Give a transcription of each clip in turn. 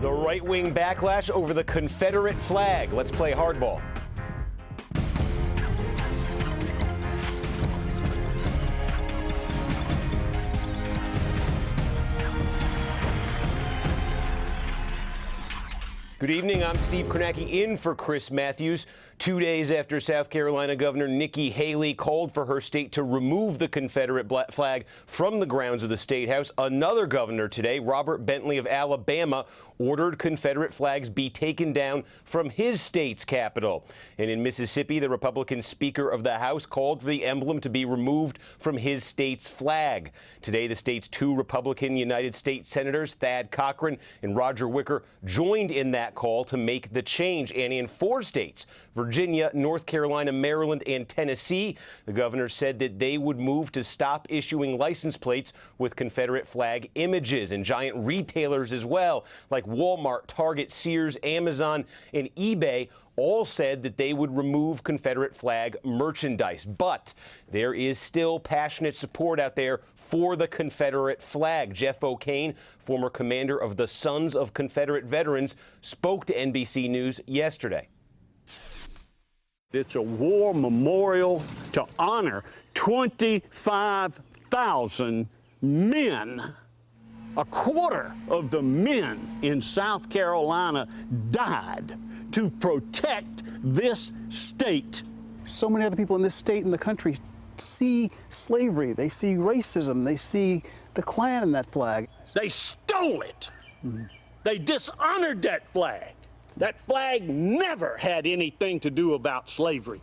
The right-wing backlash over the Confederate flag. Let's play hardball. Good evening. I'm Steve Kornacki in for Chris Matthews. 2 days after South Carolina Governor Nikki Haley called for her state to remove the Confederate flag from the grounds of the State House, another governor today, Robert Bentley of Alabama, ordered Confederate flags be taken down from his state's capital. And in Mississippi, the Republican Speaker of the House called for the emblem to be removed from his state's flag. Today, the state's two Republican United States Senators, Thad Cochran and Roger Wicker, joined in that call to make the change. And in 4 states, Virginia, North Carolina, Maryland, and Tennessee, the governor said that they would move to stop issuing license plates with Confederate flag images. And giant retailers as well, like Walmart, Target, Sears, Amazon, and eBay, all said that they would remove Confederate flag merchandise. But there is still passionate support out there for the Confederate flag. Jeff O'Kane, former commander of the Sons of Confederate Veterans, spoke to NBC News yesterday. It's a war memorial to honor 25,000 men. A quarter of the men in South Carolina died to protect this state. So many other people in this state and the country see slavery, they see racism, they see the Klan in that flag. They stole it. They dishonored that flag. That flag never had anything to do about slavery.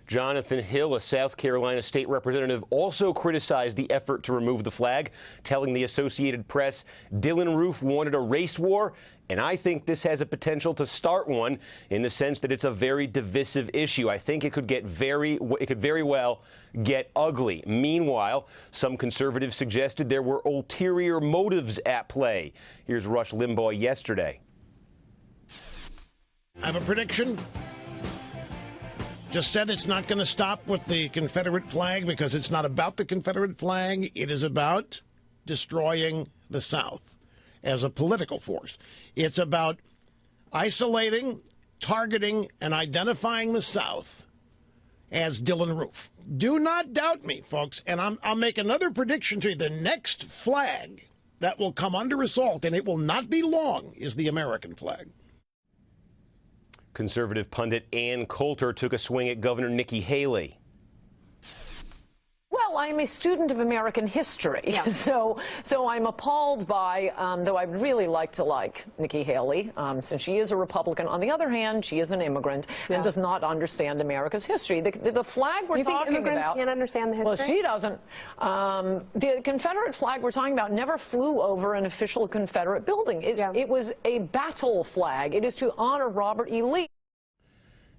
Jonathan Hill, a South Carolina state representative, also criticized the effort to remove the flag, telling the Associated Press Dylan Roof wanted a race war, and I think this has a potential to start one in the sense that it's a very divisive issue. I think it could very well get ugly. Meanwhile, some conservatives suggested there were ulterior motives at play. Here's Rush Limbaugh yesterday. I have a prediction. Just said it's not going to stop with the Confederate flag because it's not about the Confederate flag. It is about destroying the South as a political force. It's about isolating, targeting, and identifying the South as Dylan Roof. Do not doubt me, folks, and I'll make another prediction to you. The next flag that will come under assault, and it will not be long, is the American flag. Conservative pundit Ann Coulter took a swing at Governor Nikki Haley. Well, I'm a student of American history, yeah. so I'm appalled by, though I'd really like to like Nikki Haley, since she is a Republican. On the other hand, she is an immigrant and does not understand America's history. The flag we're talking about... can't understand the history? Well, she doesn't. The Confederate flag we're talking about never flew over an official Confederate building. It was a battle flag. It is to honor Robert E. Lee.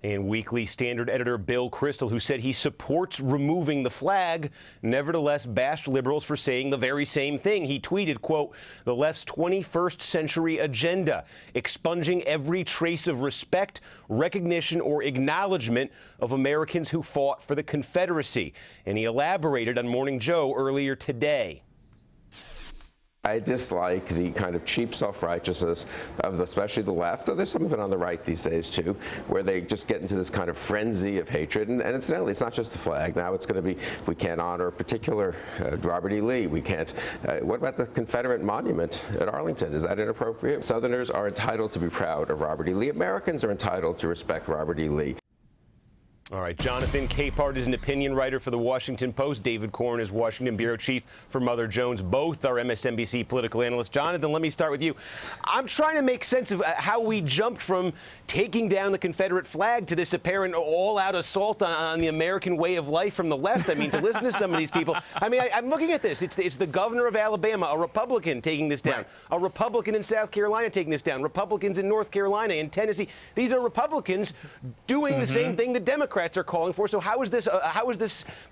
And Weekly Standard editor Bill Kristol, who said he supports removing the flag, nevertheless bashed liberals for saying the very same thing. He tweeted, quote, "The left's 21st century agenda, expunging every trace of respect, recognition, or acknowledgement of Americans who fought for the Confederacy." And he elaborated on Morning Joe earlier today. I dislike the kind of cheap self-righteousness of especially the left, though there's some of it on the right these days too, where they just get into this kind of frenzy of hatred. And incidentally, it's not just the flag. Now it's going to be, we can't honor a particular Robert E. Lee. We can't. What about the Confederate monument at Arlington? Is that inappropriate? Southerners are entitled to be proud of Robert E. Lee. Americans are entitled to respect Robert E. Lee. All right, Jonathan Capehart is an opinion writer for The Washington Post. David Corn is Washington bureau chief for Mother Jones. Both are MSNBC political analysts. Jonathan, let me start with you. I'm trying to make sense of how we jumped from taking down the Confederate flag to this apparent all-out assault on the American way of life from the left. I mean, to listen to some of these people. I mean, I'm looking at this. It's the governor of Alabama, a Republican, taking this down. Right. A Republican in South Carolina taking this down. Republicans in North Carolina, in Tennessee. These are Republicans doing the same thing the Democrats are calling for. So how is this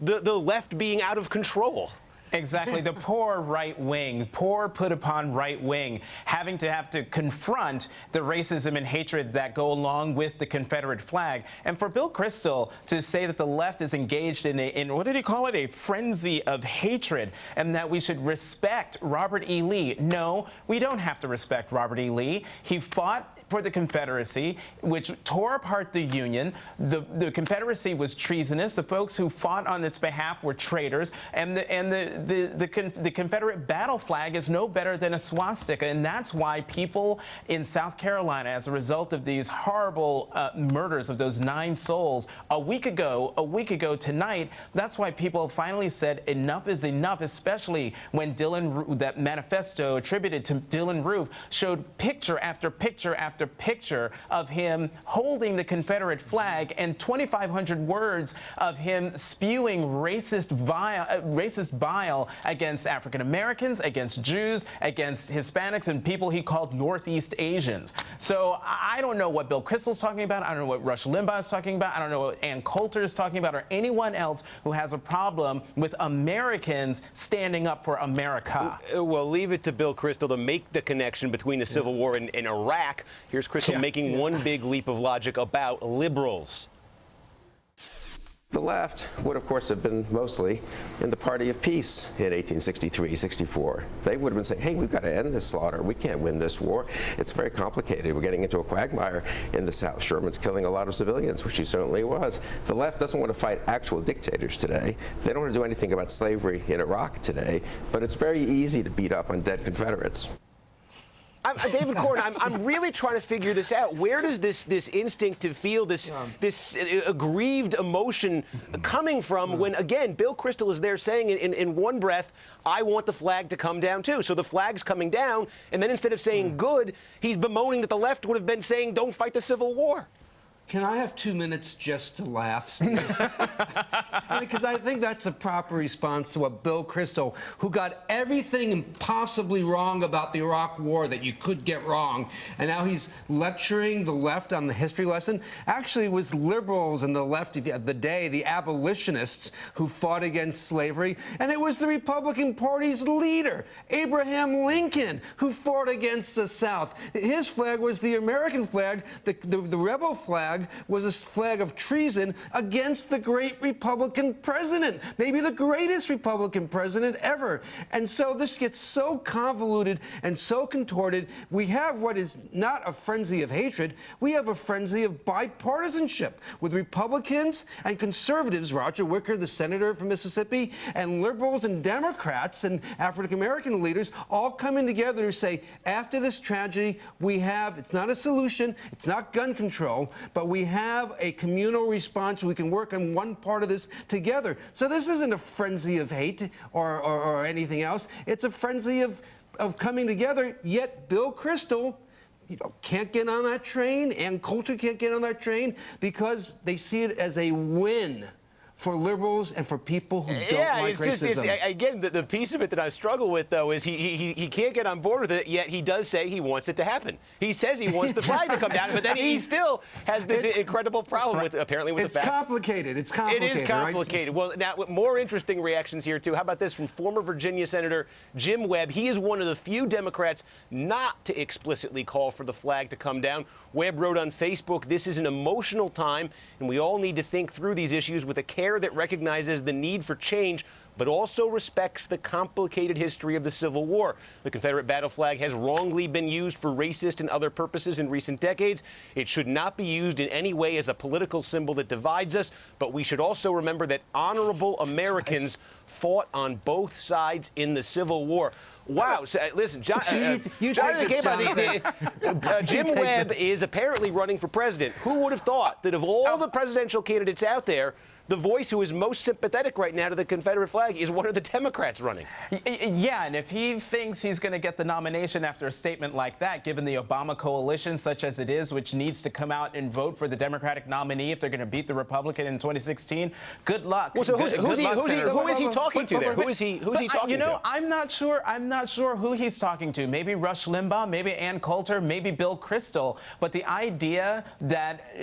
the left being out of control? Exactly. The poor right wing, poor put upon right wing, having to confront the racism and hatred that go along with the Confederate flag. And for Bill Kristol to say that the left is engaged in what did he call it, a frenzy of hatred, and that we should respect Robert E. Lee. No, we don't have to respect Robert E. Lee. He fought for the Confederacy, which tore apart the Union. The Confederacy was treasonous. The folks who fought on its behalf were traitors, and the Confederate battle flag is no better than a swastika, and that's why people in South Carolina, as a result of these horrible murders of those 9 souls a week ago tonight, that's why people finally said enough is enough, especially when that manifesto attributed to Dylan Roof showed picture after picture after picture of him holding the Confederate flag and 2,500 words of him spewing racist bile against African Americans, against Jews, against Hispanics, and people he called Northeast Asians. So I don't know what Bill Kristol's talking about. I don't know what Rush Limbaugh is talking about. I don't know what Ann Coulter is talking about, or anyone else who has a problem with Americans standing up for America. Well, leave it to Bill Kristol to make the connection between the Civil War and Iraq. Here's Kristol making one big leap of logic about liberals. The left would, of course, have been mostly in the party of peace in 1863, 64. They would have been saying, hey, we've got to end this slaughter. We can't win this war. It's very complicated. We're getting into a quagmire in the South. Sherman's killing a lot of civilians, which he certainly was. The left doesn't want to fight actual dictators today. They don't want to do anything about slavery in Iraq today, but it's very easy to beat up on dead Confederates. David Corn, I'm really trying to figure this out. Where does this instinct to feel this aggrieved emotion coming from when, again, Bill Kristol is there saying in one breath, I want the flag to come down too. So the flag's coming down, and then instead of saying good, he's bemoaning that the left would have been saying don't fight the Civil War. Can I have 2 minutes just to laugh, Steve? Because I think that's a proper response to what Bill Kristol, who got everything possibly wrong about the Iraq War that you could get wrong, and now he's lecturing the left on the history lesson. Actually, it was liberals and the left of the day, the abolitionists, who fought against slavery, and it was the Republican Party's leader, Abraham Lincoln, who fought against the South. His flag was the American flag. The rebel flag was a flag of treason against the great Republican president, maybe the greatest Republican president ever. And so this gets so convoluted and so contorted. We have what is not a frenzy of hatred. We have a frenzy of bipartisanship with Republicans and conservatives, Roger Wicker, the senator from Mississippi, and liberals and Democrats and African-American leaders all coming together to say, after this tragedy, we have, it's not a solution, it's not gun control, but we have a communal response. We can work on one part of this together. So this isn't a frenzy of hate or anything else. It's a frenzy of coming together, yet Bill Kristol can't get on that train, and Coulter can't get on that train because they see it as a win for liberals and for people who don't like racism. Again, the piece of it that I struggle with, though, is he can't get on board with it, yet he does say he wants it to happen. He says he wants the flag to come down, but then he still has this incredible problem with, apparently, with the fact. It's complicated. It's complicated. It is complicated. Right? Well, now, more interesting reactions here, too. How about this from former Virginia Senator Jim Webb? He is one of the few Democrats not to explicitly call for the flag to come down. Webb wrote on Facebook, this is an emotional time, and we all need to think through these issues with a care that recognizes the need for change, but also respects the complicated history of the Civil War. The Confederate battle flag has wrongly been used for racist and other purposes in recent decades. It should not be used in any way as a political symbol that divides us, but we should also remember that honorable Americans fought on both sides in the Civil War. Wow. So, listen, Jonathan Capehart, Jim Webb is apparently running for president. Who would have thought that of all the presidential candidates out there, the voice who is most sympathetic right now to the Confederate flag is one of the Democrats running? Yeah, and if he thinks he's going to get the nomination after a statement like that, given the Obama coalition, such as it is, which needs to come out and vote for the Democratic nominee if they're going to beat the Republican in 2016, good luck. Well, so who is he talking to there? Who's he talking to? You know, I'm not sure who he's talking to. Maybe Rush Limbaugh, maybe Ann Coulter, maybe Bill Kristol. But the idea that,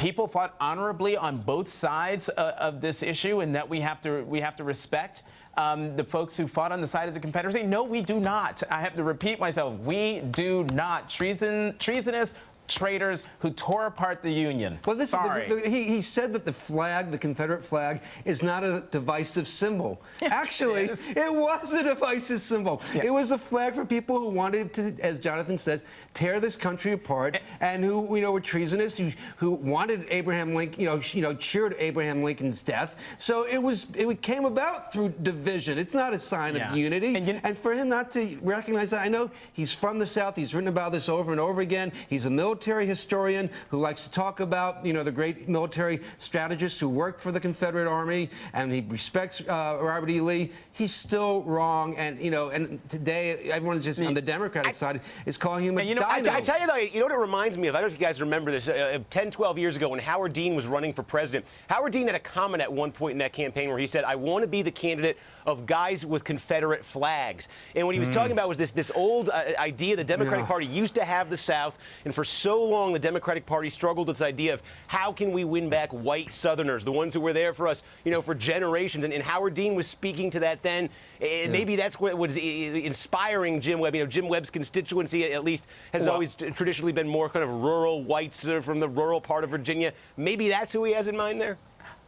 people fought honorably on both sides of this issue, and that we have to respect the folks who fought on the side of the Confederacy? No, we do not. I have to repeat myself. We do not. Treasonous traitors who tore apart the Union. Well, this Sorry. He said that the flag, the Confederate flag, is not a divisive symbol. Actually, it was a divisive symbol. Yeah. It was a flag for people who wanted to, as Jonathan says, tear this country apart, and who were treasonous, who wanted Abraham Lincoln, cheered Abraham Lincoln's death. So it came about through division. It's not a sign of unity. And for him not to recognize that, I know he's from the South. He's written about this over and over again. He's a military historian who likes to talk about, the great military strategists who worked for the Confederate Army, and he respects Robert E. Lee. He's still wrong, and and today everyone is just on the Democratic side is calling him a dino. I tell you though, you know what it reminds me of? I don't know if you guys remember this. 10, 12 years ago, when Howard Dean was running for president, Howard Dean had a comment at one point in that campaign where he said, "I want to be the candidate of guys with Confederate flags." And what he was talking about was this old idea the Democratic Party used to have the South, and for so long the Democratic Party struggled with this idea of how can we win back white Southerners, the ones who were there for us, for generations. And Howard Dean was speaking to that then. And maybe that's what was inspiring Jim Webb. Jim Webb's constituency, at least, has always traditionally been more kind of rural whites from the rural part of Virginia. Maybe that's who he has in mind there?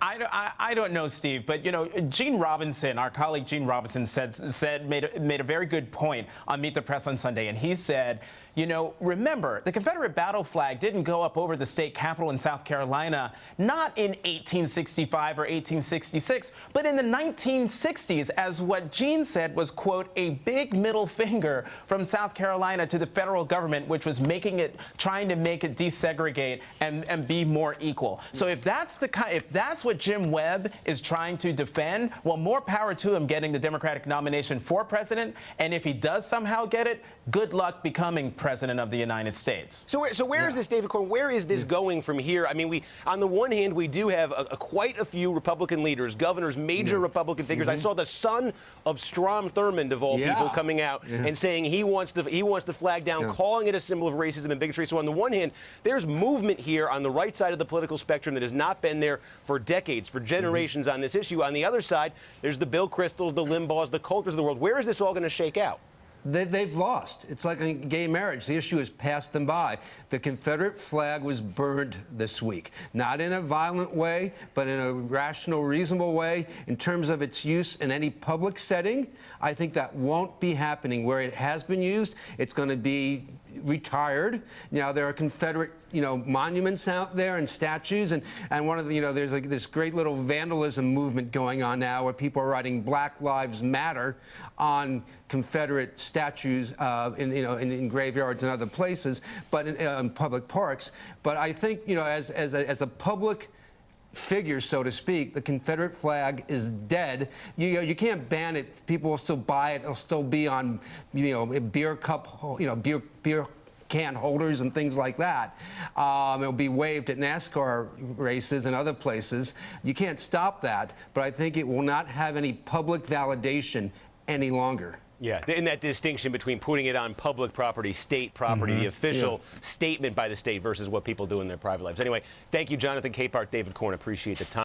I don't know, Steve, but Gene Robinson, our colleague Gene Robinson, made a very good point on Meet the Press on Sunday, and he said, remember, the Confederate battle flag didn't go up over the state capitol in South Carolina, not in 1865 or 1866, but in the 1960s, as what Gene said was, quote, a big middle finger from South Carolina to the federal government, which was trying to make it desegregate and be more equal. So if that's what Jim Webb is trying to defend, well, more power to him getting the Democratic nomination for president. And if he does somehow get it, good luck becoming president of the United States. So where is this, David Corn? Where is this going from here? I mean, on the one hand, we do have quite a few Republican leaders, governors, major Republican figures. I saw the son of Strom Thurmond, of all people, coming out and saying he wants the flag down, calling it a symbol of racism and bigotry. So on the one hand, there's movement here on the right side of the political spectrum that has not been there for decades, for generations on this issue. On the other side, there's the Bill Kristols, the Limbaughs, the Coulters of the world. Where is this all going to shake out? They've lost. It's like a gay marriage. The issue has passed them by. The Confederate flag was burned this week, not in a violent way, but in a rational, reasonable way. In terms of its use in any public setting, I think that won't be happening. Where it has been used, it's going to be retired. Now, there are Confederate, monuments out there and statues, and one of the, there's this great little vandalism movement going on now where people are writing Black Lives Matter on Confederate statues in graveyards and other places, but in public parks. But I think, as a public figure, so to speak, the Confederate flag is dead. You can't ban it. People will still buy it. It'll still be on, beer cup, beer can holders and things like that. It'll be waved at NASCAR races and other places. You can't stop that, but I think it will not have any public validation any longer. Yeah, in that distinction between putting it on public property, state property, the official statement by the state versus what people do in their private lives. Anyway, thank you, Jonathan Capehart, David Corn. Appreciate the time.